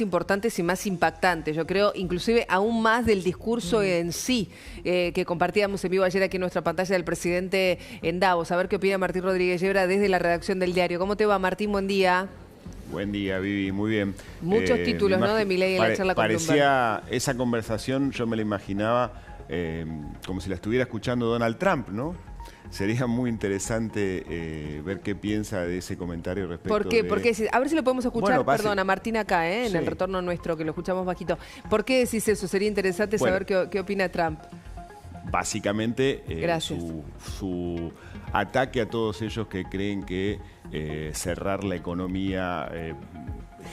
importantes y más impactantes, yo creo, inclusive aún más del discurso en sí, que compartíamos en vivo ayer aquí en nuestra pantalla del presidente en Davos. A ver qué opina Martín Rodríguez Yebra desde la redacción del diario. ¿Cómo te va, Martín? Buen día. Buen día, Vivi, muy bien. Muchos títulos, ¿no?, de Milei en la charla con Bloomberg. Parecía esa conversación, yo me la imaginaba como si la estuviera escuchando Donald Trump, ¿no? Sería muy interesante ver qué piensa de ese comentario respecto ¿Por qué? de... ¿Por qué? A ver si lo podemos escuchar, Bueno, perdón, a Martín acá, en el retorno nuestro, que lo escuchamos bajito. ¿Por qué decís eso? Sería interesante saber qué opina Trump. Básicamente, su ataque a todos ellos que creen que cerrar la economía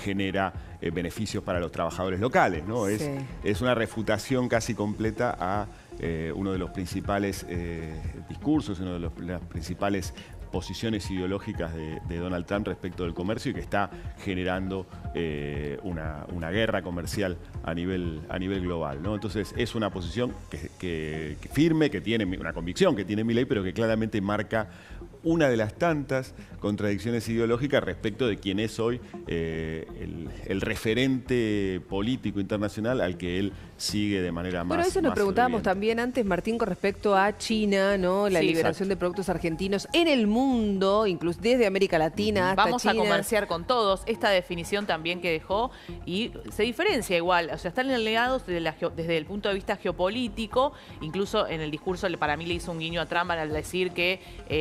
genera beneficios para los trabajadores locales, ¿no? Sí. Es una refutación casi completa a uno de los principales discursos, una de las principales posiciones ideológicas de Donald Trump respecto del comercio y que está generando una guerra comercial a nivel global, ¿no? Entonces es una posición que firme, que tiene una convicción que tiene Milei, pero que claramente marca una de las tantas contradicciones ideológicas respecto de quién es hoy el referente político internacional al que él sigue de manera más... Bueno, eso nos preguntábamos también antes, Martín, con respecto a China, ¿no? La liberación de productos argentinos en el mundo, incluso desde América Latina hasta Vamos China. a comerciar con todos. Esta definición también que dejó, y se diferencia igual. O sea, están alineados desde el punto de vista geopolítico. Incluso en el discurso para mí le hizo un guiño a Trump al decir que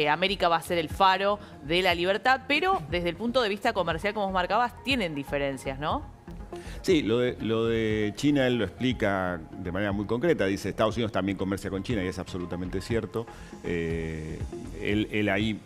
América va a ser el faro de la libertad, pero desde el punto de vista comercial, como vos marcabas, tienen diferencias, ¿no? Sí, lo de China él lo explica de manera muy concreta. Dice, Estados Unidos también comercia con China y es absolutamente cierto. Él ahí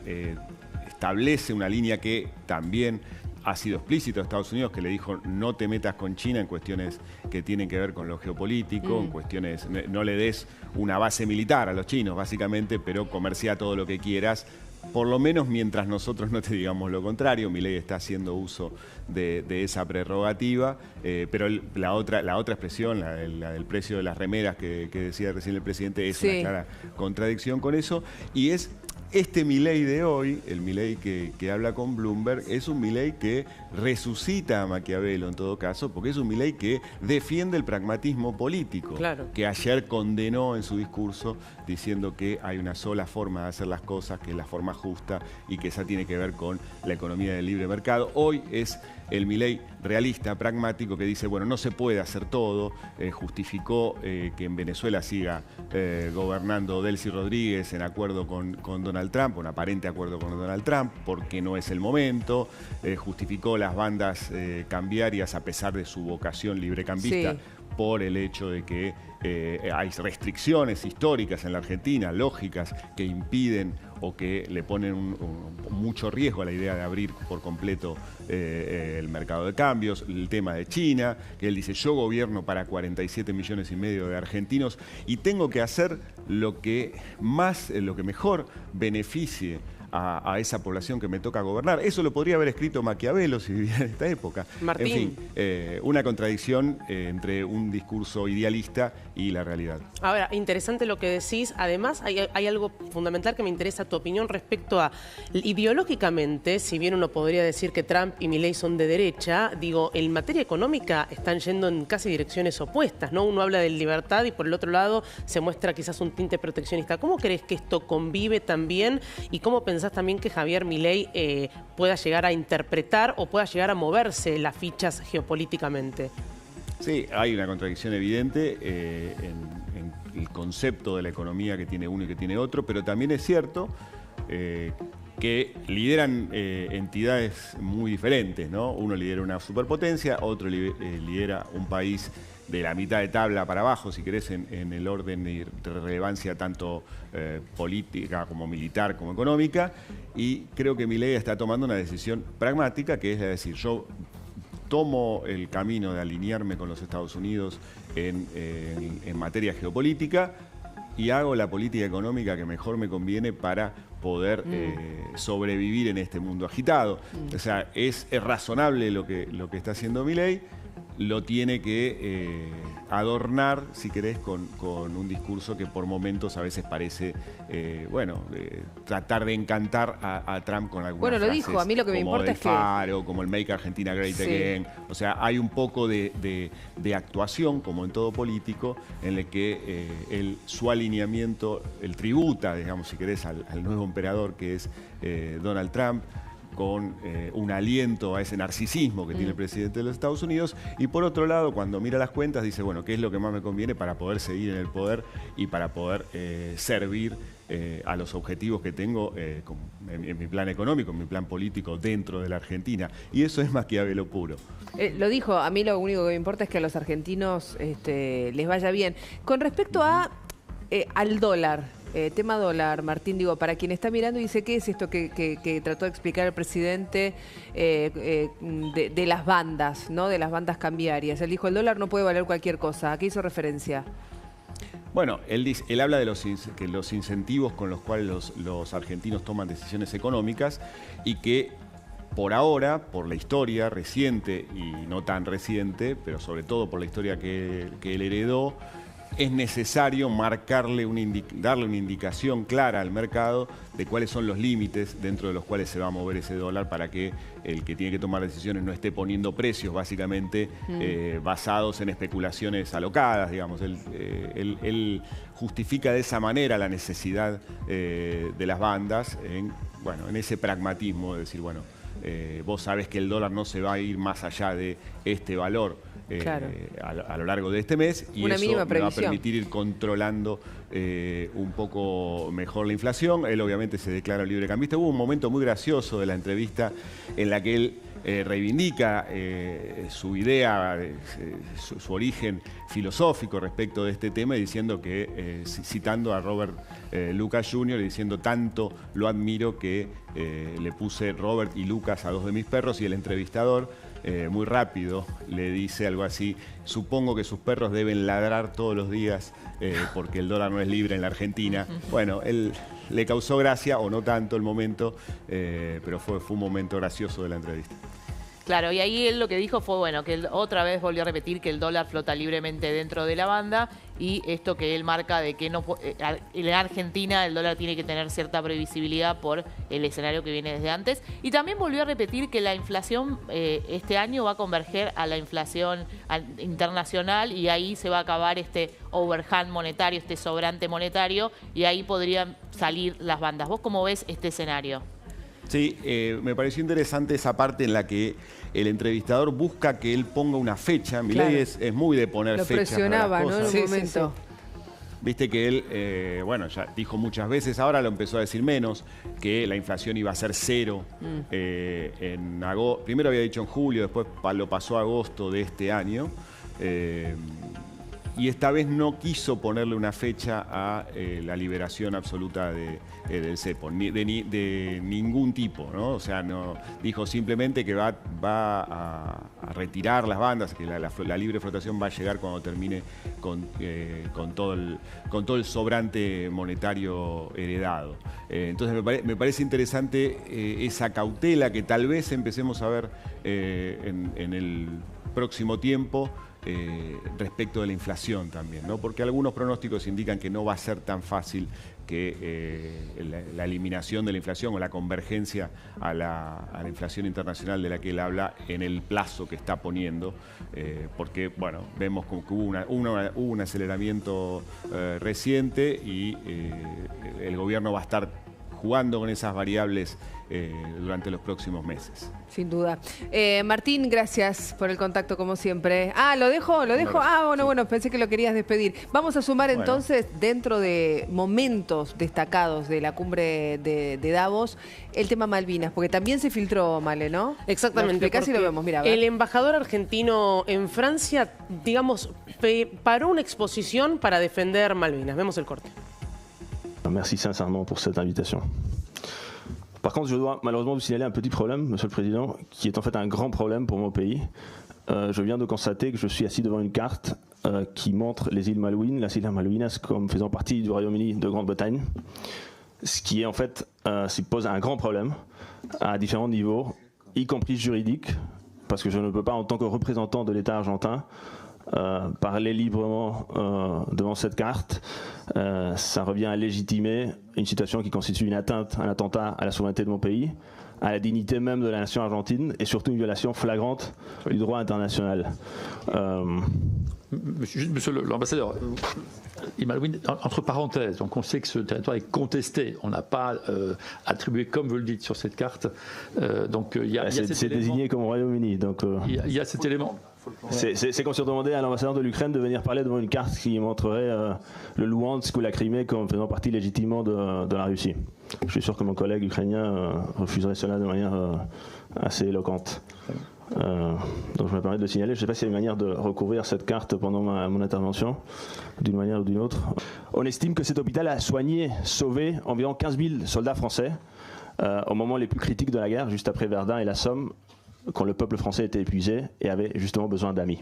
establece una línea que también ha sido explícito a Estados Unidos, que le dijo no te metas con China en cuestiones que tienen que ver con lo geopolítico, en cuestiones, no le des una base militar a los chinos básicamente, pero comercia todo lo que quieras. Por lo menos mientras nosotros no te digamos lo contrario. Milei está haciendo uso de esa prerrogativa, pero la otra expresión, la del precio de las remeras que decía recién el presidente, es una clara contradicción con eso. Y es este Milei de hoy, el Milei que habla con Bloomberg, es un Milei que resucita a Maquiavelo en todo caso, porque es un Milei que defiende el pragmatismo político, que ayer condenó en su discurso diciendo que hay una sola forma de hacer las cosas, que es la forma justa y que esa tiene que ver con la economía del libre mercado. Hoy es el Milei realista, pragmático, que dice, bueno, no se puede hacer todo. Justificó que en Venezuela siga gobernando Delcy Rodríguez en acuerdo con Donald Trump, un aparente acuerdo con Donald Trump, porque no es el momento. Justificó las bandas cambiarias a pesar de su vocación librecambista, por el hecho de que hay restricciones históricas en la Argentina, lógicas, que impiden o que le ponen mucho riesgo a la idea de abrir por completo el mercado de cambios. El tema de China, que él dice, yo gobierno para 47 millones y medio de argentinos y tengo que hacer lo que mejor beneficie a esa población que me toca gobernar. Eso lo podría haber escrito Maquiavelo si viviera en esta época. Martín. En fin, una contradicción entre un discurso idealista y la realidad. Ahora, interesante lo que decís. Además, hay algo fundamental que me interesa tu opinión respecto a, ideológicamente, si bien uno podría decir que Trump y Milei son de derecha, digo, en materia económica están yendo en casi direcciones opuestas, ¿no? Uno habla de libertad y por el otro lado se muestra quizás un tinte proteccionista. ¿Cómo crees que esto convive también y cómo pensás también que Javier Milei pueda llegar a interpretar o pueda llegar a moverse las fichas geopolíticamente? Sí, hay una contradicción evidente en el concepto de la economía que tiene uno y que tiene otro, pero también es cierto que lideran entidades muy diferentes, ¿no? Uno lidera una superpotencia, otro lidera un país de la mitad de tabla para abajo, si querés, en el orden de relevancia tanto política como militar como económica, y creo que Milei está tomando una decisión pragmática, que es decir, yo tomo el camino de alinearme con los Estados Unidos en materia geopolítica y hago la política económica que mejor me conviene para poder sobrevivir en este mundo agitado. O sea, es razonable lo que está haciendo Milei. lo tiene que adornar, si querés, con un discurso que por momentos a veces parece, tratar de encantar a Trump con algunas Bueno, lo frases dijo, a mí lo que me como importa del es que... Faro, como el Make Argentina Great Sí. Again. O sea, hay un poco de actuación, como en todo político, en el que su alineamiento, el tributa, digamos, si querés, al nuevo emperador que es Donald Trump, con un aliento a ese narcisismo que tiene el presidente de los Estados Unidos, y por otro lado, cuando mira las cuentas, dice, bueno, ¿qué es lo que más me conviene para poder seguir en el poder y para poder servir a los objetivos que tengo en mi plan económico, en mi plan político dentro de la Argentina? Y eso es Maquiavelo puro. Lo dijo, a mí lo único que me importa es que a los argentinos les vaya bien. Con respecto al dólar, tema dólar, Martín, digo, para quien está mirando y dice, ¿qué es esto que trató de explicar el presidente de las bandas, ¿no? De las bandas cambiarias? Él dijo, el dólar no puede valer cualquier cosa. ¿A qué hizo referencia? Bueno, él habla de los incentivos con los cuales los argentinos toman decisiones económicas y que por ahora, por la historia reciente y no tan reciente, pero sobre todo por la historia que él heredó, es necesario darle una indicación clara al mercado de cuáles son los límites dentro de los cuales se va a mover ese dólar para que el que tiene que tomar decisiones no esté poniendo precios básicamente basados en especulaciones alocadas, digamos. Él justifica de esa manera la necesidad de las bandas en ese pragmatismo de decir, bueno, vos sabés que el dólar no se va a ir más allá de este valor. Claro. A lo largo de este mes, y una eso mínima me va a previsión. permitir ir controlando un poco mejor la inflación. Él obviamente se declara librecambista. Hubo un momento muy gracioso de la entrevista en la que él reivindica su idea, su origen filosófico respecto de este tema, diciendo que, citando a Robert Lucas Jr., diciendo, tanto lo admiro que le puse Robert y Lucas a dos de mis perros, y el entrevistador muy rápido le dice algo así: supongo que sus perros deben ladrar todos los días porque el dólar no es libre en la Argentina. Bueno, él le causó gracia, o no tanto el momento, pero fue un momento gracioso de la entrevista. Claro, y ahí él lo que dijo fue, bueno, que él otra vez volvió a repetir que el dólar flota libremente dentro de la banda, y esto que él marca de que no en Argentina el dólar tiene que tener cierta previsibilidad por el escenario que viene desde antes. Y también volvió a repetir que la inflación este año va a converger a la inflación internacional, y ahí se va a acabar este overhang monetario, este sobrante monetario, y ahí podrían salir las bandas. ¿Vos cómo ves este escenario? Sí, me pareció interesante esa parte en la que el entrevistador busca que él ponga una fecha. Milei es muy de poner Lo fechas presionaba, para las ¿no? cosas. En un momento. Viste que él, ya dijo muchas veces, ahora lo empezó a decir menos, que la inflación iba a ser cero en agosto. Primero había dicho en julio, después lo pasó a agosto de este año. Y esta vez no quiso ponerle una fecha a la liberación absoluta del cepo, de ningún tipo, ¿no? O sea, no, dijo simplemente que va a retirar las bandas, que la libre flotación va a llegar cuando termine con todo el sobrante monetario heredado. Entonces me parece interesante esa cautela que tal vez empecemos a ver en el próximo tiempo. Respecto de la inflación también, ¿no? Porque algunos pronósticos indican que no va a ser tan fácil que la eliminación de la inflación o la convergencia a la inflación internacional de la que él habla en el plazo que está poniendo, porque, bueno, vemos como que hubo un aceleramiento reciente, y el gobierno va a estar jugando con esas variables durante los próximos meses. Sin duda. Martín, gracias por el contacto como siempre. ¿Lo dejo? Bueno, pensé que lo querías despedir. Vamos a sumar entonces, dentro de momentos destacados de la cumbre de Davos, el tema Malvinas, porque también se filtró, Male, ¿no? Exactamente. Casi lo vemos, mira. El embajador argentino en Francia, digamos, paró una exposición para defender Malvinas. Vemos el corte. Merci sincèrement pour cette invitation. Par contre, je dois malheureusement vous signaler un petit problème, Monsieur le Président, qui est en fait un grand problème pour mon pays. Je viens de constater que je suis assis devant une carte qui montre les îles Malouines, las Islas Malvinas, comme faisant partie du Royaume-Uni de Grande-Bretagne, ce qui est en fait, pose un grand problème à différents niveaux, y compris juridiques, parce que je ne peux pas, en tant que représentant de l'État argentin, parler librement devant cette carte. Ça revient à légitimer une situation qui constitue une atteinte, un attentat à la souveraineté de mon pays, à la dignité même de la nation argentine et surtout une violation flagrante du droit international. Monsieur l'ambassadeur, Malouine, entre parenthèses, donc on sait que ce territoire est contesté. On n'a pas attribué, comme vous le dites, sur cette carte. Donc il y a c'est désigné comme Royaume-Uni. Donc il y a cet élément. C'est comme si on demandait à l'ambassadeur de l'Ukraine de venir parler devant une carte qui montrerait le Louhansk ou la Crimée comme faisant partie légitimement de la Russie. Je suis sûr que mon collègue ukrainien refuserait cela de manière assez éloquente. Donc je me permets de le signaler. Je ne sais pas s'il y a une manière de recouvrir cette carte pendant mon intervention, d'une manière ou d'une autre. On estime que cet hôpital a soigné, sauvé environ 15 000 soldats français au moment les plus critiques de la guerre, juste après Verdun et la Somme, quand le peuple français était épuisé et avait justement besoin d'amis.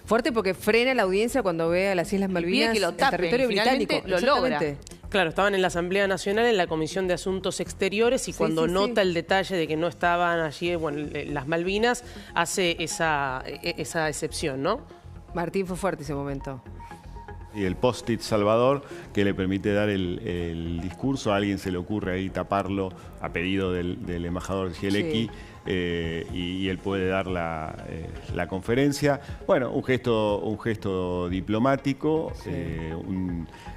Fuerte porque frena la audiencia cuando ve a las Islas Malvinas, que lo el tapen, territorio británico. finalmente lo logra. Exactamente. Claro, estaban en la Asamblea Nacional, en la Comisión de Asuntos Exteriores, y Sí, cuando sí, nota sí. el detalle de que no estaban allí, bueno, las Malvinas, hace esa excepción, ¿no? Martín, fue fuerte ese momento. Y el post-it Salvador, que le permite dar el discurso. A alguien se le ocurre ahí taparlo a pedido del embajador Zielecki. Sí. Y él puede dar la conferencia. Bueno, un gesto diplomático, Sí.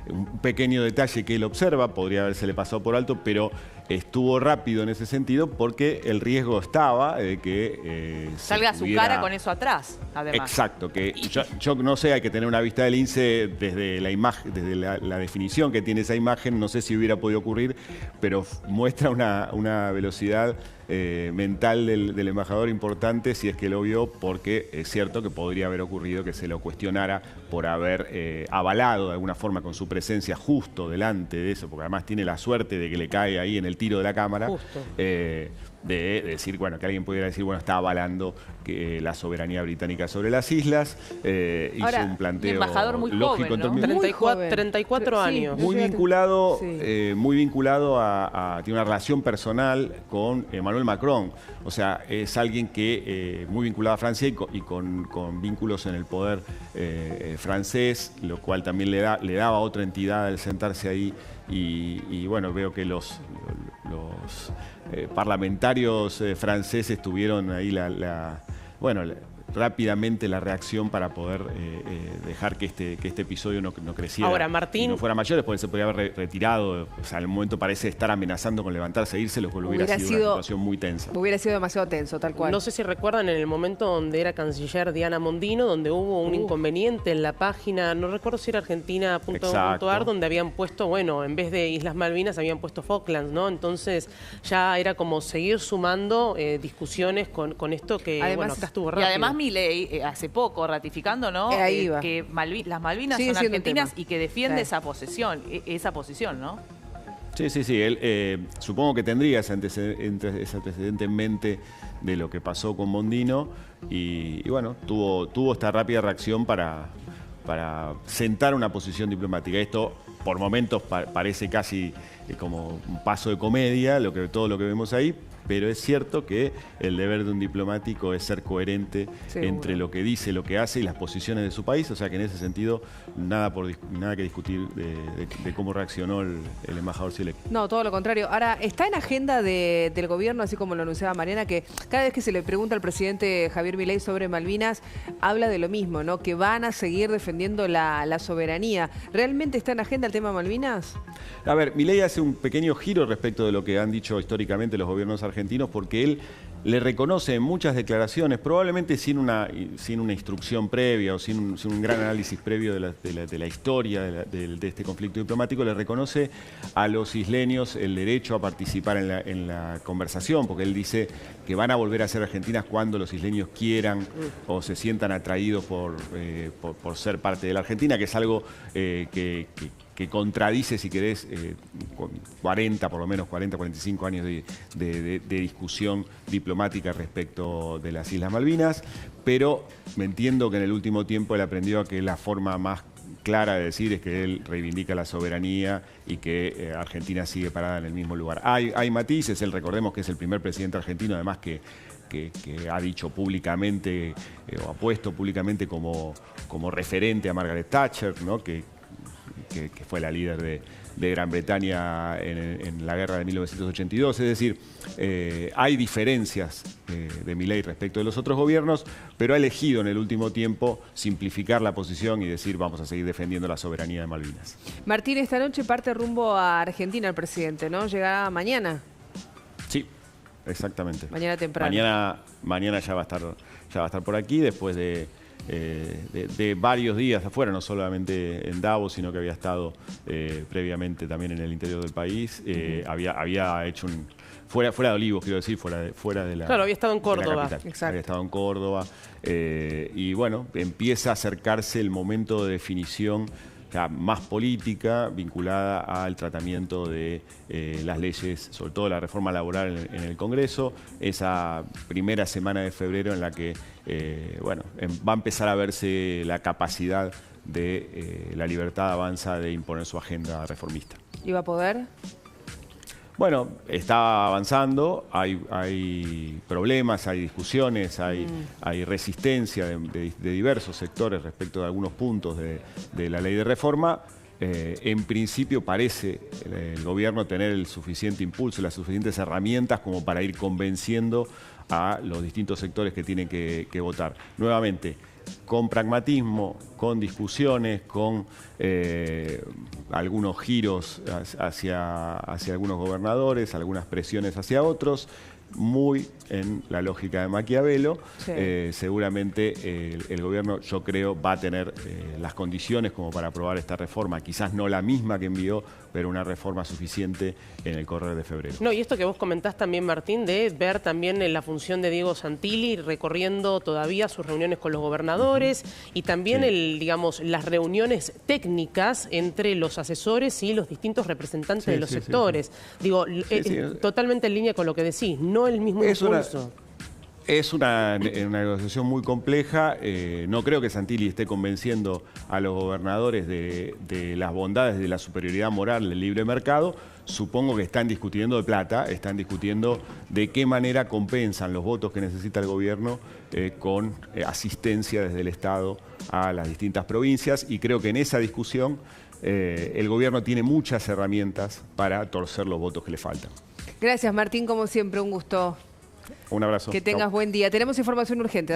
Un pequeño detalle que él observa, podría habérsele pasado por alto, pero estuvo rápido en ese sentido porque el riesgo estaba de que Salga su cara con eso atrás, además. Exacto, que yo no sé, hay que tener una vista del INSE desde la imagen, desde la definición que tiene esa imagen, no sé si hubiera podido ocurrir, pero muestra una velocidad mental del embajador importante, si es que lo vio, porque es cierto que podría haber ocurrido que se lo cuestionara por haber avalado de alguna forma con su presencia justo delante de eso, porque además tiene la suerte de que le cae ahí en el tiro de la cámara. Justo. De decir, bueno, que alguien pudiera decir, bueno, está avalando que la soberanía británica sobre las islas. Ahora, hizo un planteo un embajador muy lógico joven, en ¿no? términos- Muy joven. 34 Sí, años. muy Fíjate. vinculado, Sí. muy vinculado tiene una relación personal con Emmanuel Macron. O sea, es alguien que muy vinculado a Francia y con vínculos en el poder francés, lo cual también le daba otra entidad al sentarse ahí. Y bueno, veo que los parlamentarios franceses tuvieron ahí rápidamente la reacción para poder dejar que este episodio no creciera. Ahora, Martín- y no fuera mayor, después se podría haber retirado. O sea, al momento parece estar amenazando con levantarse e irse, lo cual hubiera sido una situación muy tensa. Hubiera sido demasiado tenso, tal cual. No sé si recuerdan en el momento donde era canciller Diana Mondino, donde hubo un inconveniente en la página, no recuerdo si era argentina.ar, Exacto. donde habían puesto, bueno, en vez de Islas Malvinas habían puesto Falklands, ¿no? Entonces ya era como seguir sumando discusiones con esto que, Además, bueno, acá estuvo Y rápido. además Milei, hace poco, ratificando, ¿no? Ahí iba. Que las Malvinas Sigue son siendo un argentinas tema. y que defiende Sí. esa posición, ¿no? Sí. Él, supongo que tendría ese antecedente en mente de lo que pasó con Mondino y bueno, tuvo esta rápida reacción para sentar una posición diplomática. Esto por momentos parece casi como un paso de comedia, todo lo que vemos ahí, pero es cierto que el deber de un diplomático es ser coherente Seguro. entre lo que dice, lo que hace y las posiciones de su país, o sea que en ese sentido nada que discutir de cómo reaccionó el embajador Zielecki. No, todo lo contrario. Ahora, está en agenda del gobierno, así como lo anunciaba Mariana, que cada vez que se le pregunta al presidente Javier Milei sobre Malvinas, habla de lo mismo, ¿no? Que van a seguir defendiendo la soberanía. ¿Realmente está en agenda el tema Malvinas? A ver, Milei hace un pequeño giro respecto de lo que han dicho históricamente los gobiernos argentinos, porque él le reconoce en muchas declaraciones, probablemente sin una instrucción previa o sin un gran análisis previo de la historia de este conflicto diplomático, le reconoce a los isleños el derecho a participar en la conversación, porque él dice que van a volver a ser argentinas cuando los isleños quieran o se sientan atraídos por ser parte de la Argentina, que es algo que contradice, si querés, 40, 45 años de discusión diplomática respecto de las Islas Malvinas, pero me entiendo que en el último tiempo él aprendió a que la forma más clara de decir es que él reivindica la soberanía y que Argentina sigue parada en el mismo lugar. Hay matices, recordemos que es el primer presidente argentino, además que ha dicho públicamente o ha puesto públicamente como referente a Margaret Thatcher, ¿no? que fue la líder de Gran Bretaña en la guerra de 1982. Es decir, hay diferencias de Milei respecto de los otros gobiernos, pero ha elegido en el último tiempo simplificar la posición y decir vamos a seguir defendiendo la soberanía de Malvinas. Martín, esta noche parte rumbo a Argentina el presidente, ¿no? Llegará mañana. Sí, exactamente. Mañana temprano. Mañana ya va a estar por aquí después de varios días afuera, no solamente en Davos, sino que había estado previamente también en el interior del país. Había hecho fuera de Olivos, quiero decir, fuera de la... Claro, había estado en Córdoba. Exacto. Había estado en Córdoba. Y bueno, empieza a acercarse el momento de definición ya más política, vinculada al tratamiento de las leyes, sobre todo la reforma laboral en el Congreso, esa primera semana de febrero en la que va a empezar a verse la capacidad de la Libertad Avanza de imponer su agenda reformista. ¿Y va a poder? Bueno, está avanzando, hay problemas, hay discusiones, hay resistencia de diversos sectores respecto de algunos puntos de la ley de reforma. En principio parece el gobierno tener el suficiente impulso, las suficientes herramientas como para ir convenciendo a los distintos sectores que tienen que votar. Nuevamente, con pragmatismo, con discusiones, con algunos giros hacia algunos gobernadores, algunas presiones hacia otros, muy en la lógica de Maquiavelo. Sí. Seguramente el gobierno, yo creo, va a tener las condiciones como para aprobar esta reforma, quizás no la misma que envió, pero una reforma suficiente en el correr de febrero. No, y esto que vos comentás también, Martín, de ver también la función de Diego Santilli recorriendo todavía sus reuniones con los gobernadores y también las reuniones técnicas entre los asesores y los distintos representantes de los sectores. Digo, totalmente en línea con lo que decís, no el mismo impulso. Es una negociación muy compleja. No creo que Santilli esté convenciendo a los gobernadores de las bondades de la superioridad moral del libre mercado. Supongo que están discutiendo de plata, están discutiendo de qué manera compensan los votos que necesita el gobierno con asistencia desde el Estado a las distintas provincias. Y creo que en esa discusión el gobierno tiene muchas herramientas para torcer los votos que le faltan. Gracias, Martín, como siempre, un gusto. Un abrazo. Que tengas buen día. Tenemos información urgente.